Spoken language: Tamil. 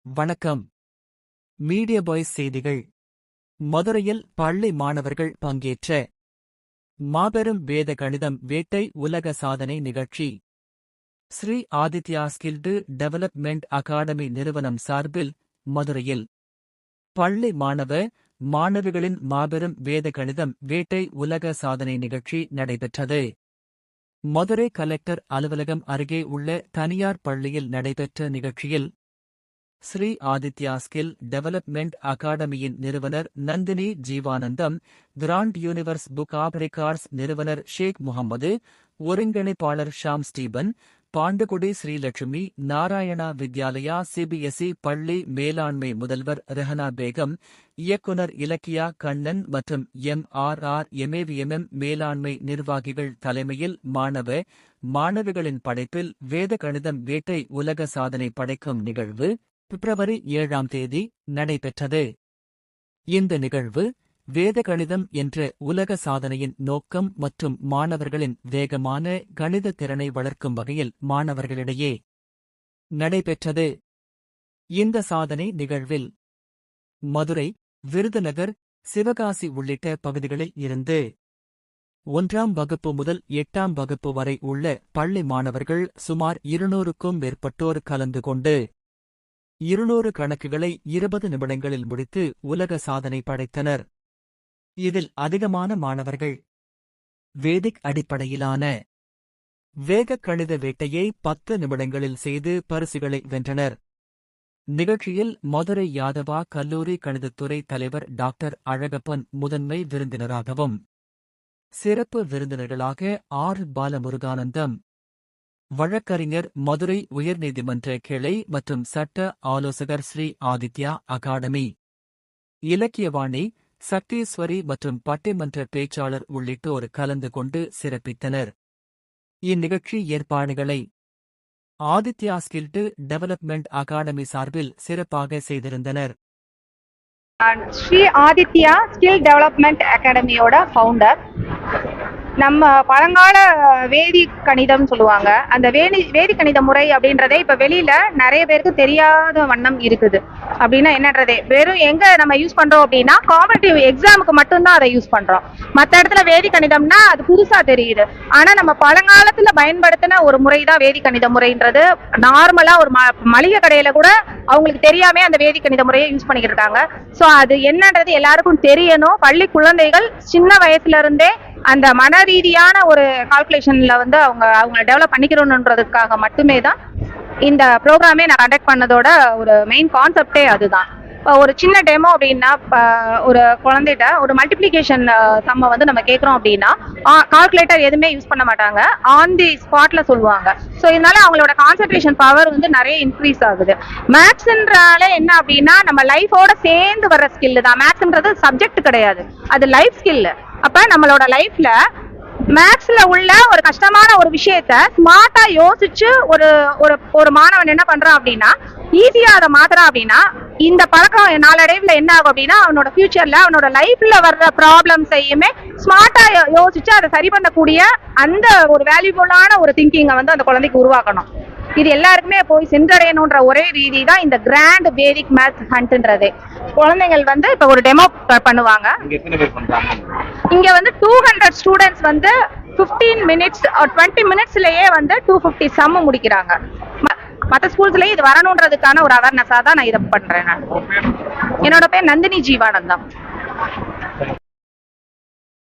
வணக்கம். மீடியா பாய்ஸ் செய்திகள். மதுரையில் பள்ளி மாணவர்கள் பங்கேற்ற மாபெரும் வேத கணிதம் வேட்டை உலக சாதனை நிகழ்ச்சி Shri Aditya skilled development academy நிறுவனம் சார்பில் மதுரையில் பள்ளி மாணவிகளின் மாபெரும் வேத கணிதம் வேட்டை உலக சாதனை நிகழ்ச்சி நடைபெற்றது. மதுரை கலெக்டர் அலுவலகம் அருகே உள்ள தனியார் பள்ளியில் நடைபெற்ற நிகழ்ச்சியில் ஸ்ரீ ஆதித்யா ஸ்கில் டெவலப்மெண்ட் அகாடமியின் நிறுவனர் Nandini Jeevanandham, grand universe book of records நிறுவனர் ஷேக் முகமது, ஒருங்கிணைப்பாளர் ஷாம் ஸ்டீபன், பாண்டுகுடி ஸ்ரீலட்சுமி நாராயணா வித்யாலயா சிபிஎஸ்இ பள்ளி மேலாண்மை முதல்வர் ரெஹனா பேகம், இயக்குனர் இலக்கியா கண்ணன் மற்றும் MRR எம்ஏவிஎம்எம் மேலாண்மை நிர்வாகிகள் தலைமையில் மாணவிகளின் படைப்பில் வேத கணிதம் வேட்டை உலக சாதனை படைக்கும் நிகழ்வு பிப்ரவரி 7ஆம் தேதி நடைபெற்றது. இந்த நிகழ்வு வேத கணிதம் என்ற உலக சாதனையின் நோக்கம் மற்றும் மாணவர்களின் வேகமான கணித திறனை வளர்க்கும் வகையில் மாணவர்களிடையே நடைபெற்றது. இந்த சாதனை நிகழ்வில் மதுரை, விருதுநகர், சிவகாசி உள்ளிட்ட பகுதிகளில் இருந்து 1ஆம் வகுப்பு முதல் 8ஆம் வகுப்பு வரை உள்ள பள்ளி மாணவர்கள் சுமார் 200க்கும் மேற்பட்டோர் கலந்து கொண்டு 200 கணக்குகளை 20 நிமிடங்களில் முடித்து உலக சாதனை படைத்தனர். இதில் அதிகமான மாணவர்கள் வேதிக் அடிப்படையிலான வேக கணித வேட்டையை 10 நிமிடங்களில் செய்து பரிசுகளை வென்றனர். நிகழ்ச்சியில் மதுரை யாதவா கல்லூரி கணிதத்துறை தலைவர் டாக்டர் அழகப்பன் முதன்மை விருந்தினராகவும், சிறப்பு விருந்தினர்களாக பாலமுருகானந்தம், வழக்கறிஞர், மதுரை உயர்நீதிமன்ற கிளை மற்றும் சட்ட ஆலோசகர் ஸ்ரீ ஆதித்யா அகாடமி, இலக்கியவாணி சக்தீஸ்வரி மற்றும் பட்டிமன்ற பேச்சாளர் உள்ளிட்டோர் கலந்து கொண்டு சிறப்பித்தனர். இந்நிகழ்ச்சி ஏற்பாடுகளை ஆதித்யா ஸ்கில்டு டெவலப்மெண்ட் அகாடமி சார்பில் சிறப்பாக செய்திருந்தனர். ஸ்ரீ ஆதித்யா ஸ்கில் டெவலப்மெண்ட் அகாடமியோட ஃபவுண்டர். நம்ம பழங்கால வேதி கணிதம் சொல்லுவாங்க. அந்த வேதி கணித முறை அப்படின்றதே இப்ப வெளியில நிறைய பேருக்கு தெரியாத வண்ணம் இருக்குது. அப்படின்னா என்னன்றதே வெறும் எங்க நம்ம யூஸ் பண்றோம் அப்படின்னா காம்படிட்டிவ் எக்ஸாமுக்கு மட்டும்தான் அதை யூஸ் பண்றோம். மற்ற இடத்துல வேதி கணிதம்னா அது புதுசா தெரியுது. ஆனா நம்ம பழங்காலத்துல பயன்படுத்தின ஒரு முறைதான் வேதி கணித முறைன்றது. நார்மலா ஒரு மளிகை கடையில கூட அவங்களுக்கு தெரியாம அந்த வேதி கணித முறையை யூஸ் பண்ணிக்கிட்டு இருக்காங்க. சோ அது என்னன்றது எல்லாருக்கும் தெரியணும். பள்ளி குழந்தைகள் சின்ன வயசுல இருந்தே அந்த மன ரீதியான ஒரு கால்குலேஷன்ல வந்து அவங்க டெவலப் பண்ணிக்கிறோம்ன்றதுக்காக மட்டுமே தான் இந்த ப்ரோக்ராமே நான் கண்டக்ட் பண்ணதோட ஒரு மெயின் கான்செப்டே அதுதான். ஒரு சின்ன டெமோ அப்படின்னா, ஒரு குழந்தைகிட்ட ஒரு மல்டிப்ளிகேஷன் சம்ம வந்து நம்ம கேட்குறோம் அப்படின்னா கால்குலேட்டர் எதுவுமே யூஸ் பண்ண மாட்டாங்க, ஆன் தி ஸ்பாட்ல சொல்லுவாங்க. ஸோ இதனால அவங்களோட கான்சன்ட்ரேஷன் பவர் வந்து நிறைய இன்க்ரீஸ் ஆகுது. மேத்ஸ்ன்றால என்ன அப்படின்னா நம்ம லைஃபோட சேர்ந்து வர்ற ஸ்கில் தான். மேத்ஸ்ன்றது சப்ஜெக்ட் கிடையாது, அது லைஃப் ஸ்கில். அப்ப நம்மளோட லைஃப்ல மேத்ஸ்ல உள்ள ஒரு கஷ்டமான ஒரு விஷயத்த ஸ்மார்ட்டா யோசிச்சு ஒரு மாணவன் என்ன பண்றான் அப்படின்னா ஈஸியா அதை மாத்துறான் அப்படின்னா இந்த பழக்கம் நாளடைவுல என்ன ஆகும் அப்படின்னா அவனோட ஃபியூச்சர்ல அவனோட லைஃப்ல வர்ற ப்ராப்ளம்ஸையுமே ஸ்மார்ட்டா யோசிச்சு அதை சரி பண்ணக்கூடிய அந்த ஒரு வேல்யூபுல்லான ஒரு திங்கிங்கை வந்து அந்த குழந்தைக்கு உருவாக்கணும். இது எல்லாருக்குமே போய் சென்றடையணும்ன்ற ஒரே ரீதி தான் இந்த கிராண்ட் வேதிக் மேத் ஹண்ட்ன்றதே. குழந்தைகள் வந்து இப்ப ஒரு டெமோ பண்ணுவாங்க. இங்க வந்து 200 ஸ்டூடெண்ட்ஸ் வந்து 15 மினிட்ஸ் 20 மினிட்ஸ்லயே வந்து 250 சம் முடிக்கிறாங்க. மற்ற ஸ்கூல்ஸ்லயே இது வரணும்ன்றதுக்கான ஒரு அவேர்னஸா தான் நான் இதை பண்றேன். என்னோட பேர் நந்தினி ஜீவானந்தம்.